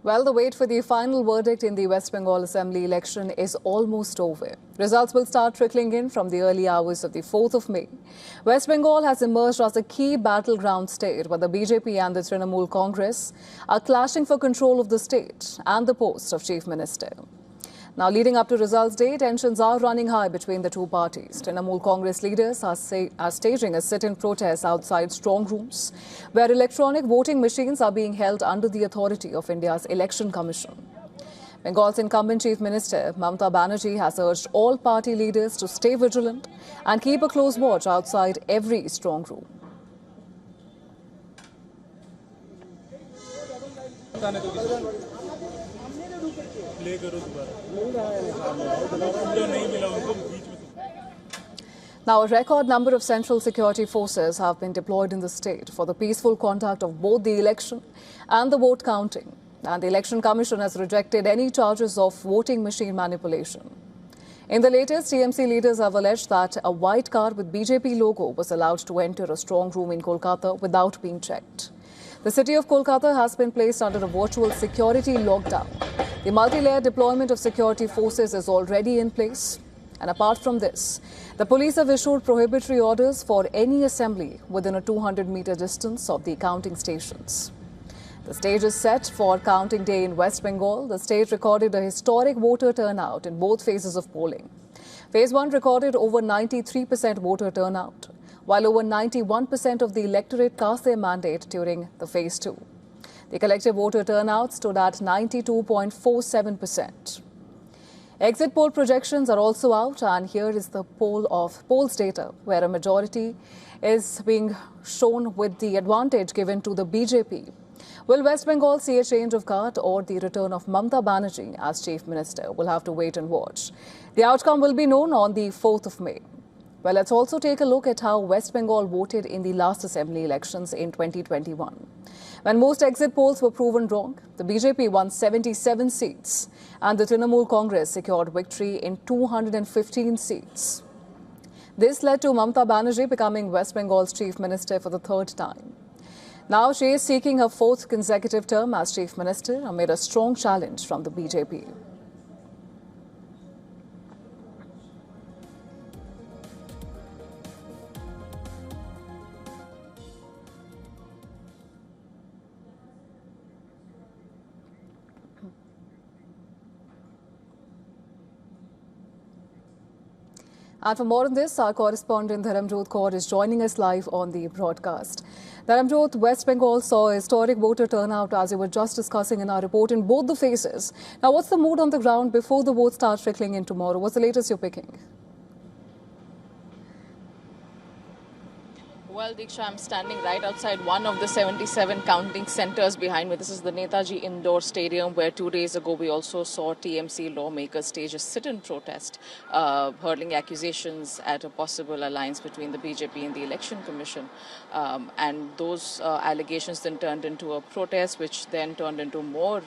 Well, the wait for the final verdict in the West Bengal Assembly election is almost over. Results will start trickling in from the early hours of the 4th of May. West Bengal has emerged as a key battleground state where the BJP and the Trinamool Congress are clashing for control of the state and the post of Chief Minister. Now, leading up to results day, tensions are running high between the two parties. Trinamool Congress leaders are staging a sit-in protest outside strong rooms, where electronic voting machines are being held under the authority of India's Election Commission. Bengal's incumbent Chief Minister, Mamata Banerjee, has urged all party leaders to stay vigilant and keep a close watch outside every strong room. Now, a record number of central security forces have been deployed in the state for the peaceful conduct of both the election and the vote counting. And the Election Commission has rejected any charges of voting machine manipulation. In the latest, TMC leaders have alleged that a white car with BJP logo was allowed to enter a strong room in Kolkata without being checked. The city of Kolkata has been placed under a virtual security lockdown. The multi-layered deployment of security forces is already in place. And apart from this, the police have issued prohibitory orders for any assembly within a 200-meter distance of the counting stations. The stage is set for counting day in West Bengal. The state recorded a historic voter turnout in both phases of polling. Phase 1 recorded over 93% voter turnout, while over 91% of the electorate cast their mandate during the Phase 2. The collective voter turnout stood at 92.47%. Exit poll projections are also out, and here is the polls data, where a majority is being shown with the advantage given to the BJP. Will West Bengal see a change of guard or the return of Mamata Banerjee as Chief Minister? We'll have to wait and watch. The outcome will be known on the 4th of May. Well, let's also take a look at how West Bengal voted in the last assembly elections in 2021. When most exit polls were proven wrong, the BJP won 77 seats and the Trinamool Congress secured victory in 215 seats. This led to Mamata Banerjee becoming West Bengal's Chief Minister for the third time. Now she is seeking her fourth consecutive term as Chief Minister amid a strong challenge from the BJP. And for more on this, our correspondent Dharamjot Kaur is joining us live on the broadcast. Dharamjot, West Bengal saw a historic voter turnout, as you were just discussing in our report, in both the phases. Now, what's the mood on the ground before the votes start trickling in tomorrow? What's the latest you're picking? Well, Diksha, I'm standing right outside one of the 77 counting centers behind me. This is the Netaji Indoor Stadium, where 2 days ago we also saw TMC lawmakers stage a sit-in protest, hurling accusations at a possible alliance between the BJP and the Election Commission. And those allegations then turned into a protest, which then turned into more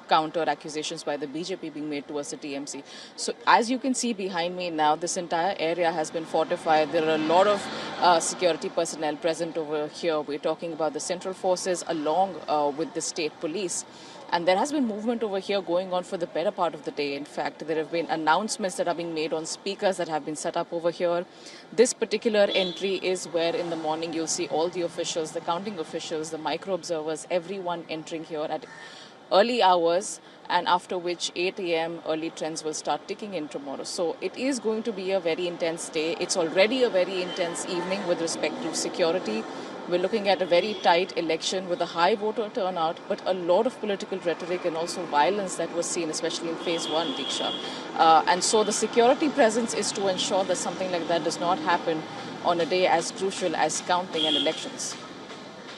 counter accusations by the BJP being made towards the TMC. So as you can see behind me now, this entire area has been fortified. There are a lot of security personnel present over here. We're talking about the central forces along with the state police. And there has been movement over here going on for the better part of the day. In fact, there have been announcements that are being made on speakers that have been set up over here. This particular entry is where in the morning you'll see all the officials, the counting officials, the micro observers, everyone entering here at early hours, and after which 8 a.m. early trends will start ticking in tomorrow. So it is going to be a very intense day. It's already a very intense evening with respect to security. We're looking at a very tight election with a high voter turnout, but a lot of political rhetoric and also violence that was seen, especially in phase 1, Diksha. And so the security presence is to ensure that something like that does not happen on a day as crucial as counting and elections.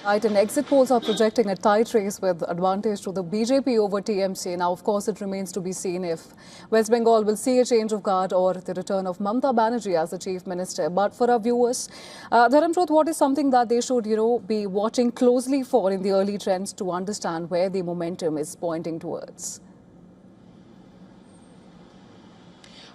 Right, and exit polls are projecting a tight race with advantage to the BJP over TMC. Now, of course, it remains to be seen if West Bengal will see a change of guard or the return of Mamata Banerjee as the Chief Minister. But for our viewers, Dharamjot, what is something that they should, be watching closely for in the early trends to understand where the momentum is pointing towards?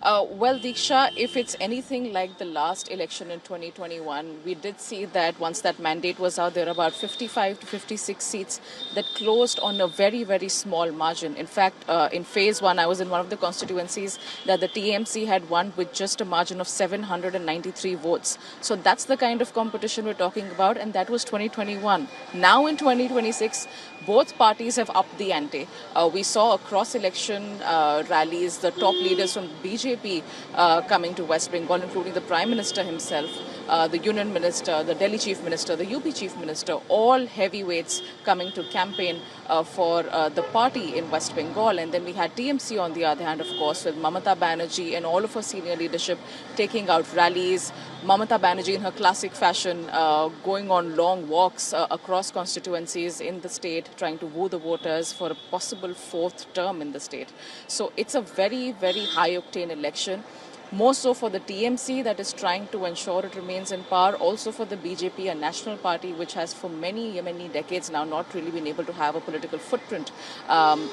Well, Diksha, if it's anything like the last election in 2021, we did see that once that mandate was out, there were about 55 to 56 seats that closed on a very, very small margin. In fact, in phase one, I was in one of the constituencies that the TMC had won with just a margin of 793 votes. So that's the kind of competition we're talking about, and that was 2021. Now in 2026, both parties have upped the ante. We saw across election rallies the top leaders from BJP coming to West Bengal, including the Prime Minister himself, the Union Minister, the Delhi Chief Minister, the UP Chief Minister, all heavyweights coming to campaign for the party in West Bengal. And then we had TMC on the other hand, of course, with Mamata Banerjee and all of her senior leadership taking out rallies. Mamata Banerjee in her classic fashion going on long walks across constituencies in the state, trying to woo the voters for a possible fourth term in the state. So it's a very, very high-octane election. More so for the TMC that is trying to ensure it remains in power, also for the BJP, a national party which has for many, many decades now not really been able to have a political footprint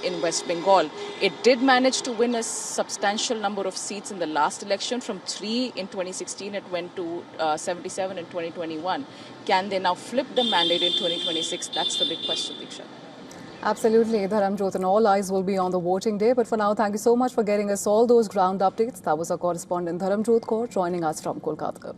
in West Bengal. It did manage to win a substantial number of seats in the last election. From 3 in 2016, it went to 77 in 2021. Can they now flip the mandate in 2026? That's the big question, Diksha. Absolutely, Dharamjot, and all eyes will be on the voting day. But for now, thank you so much for getting us all those ground updates. That was our correspondent Dharamjot Kaur joining us from Kolkata.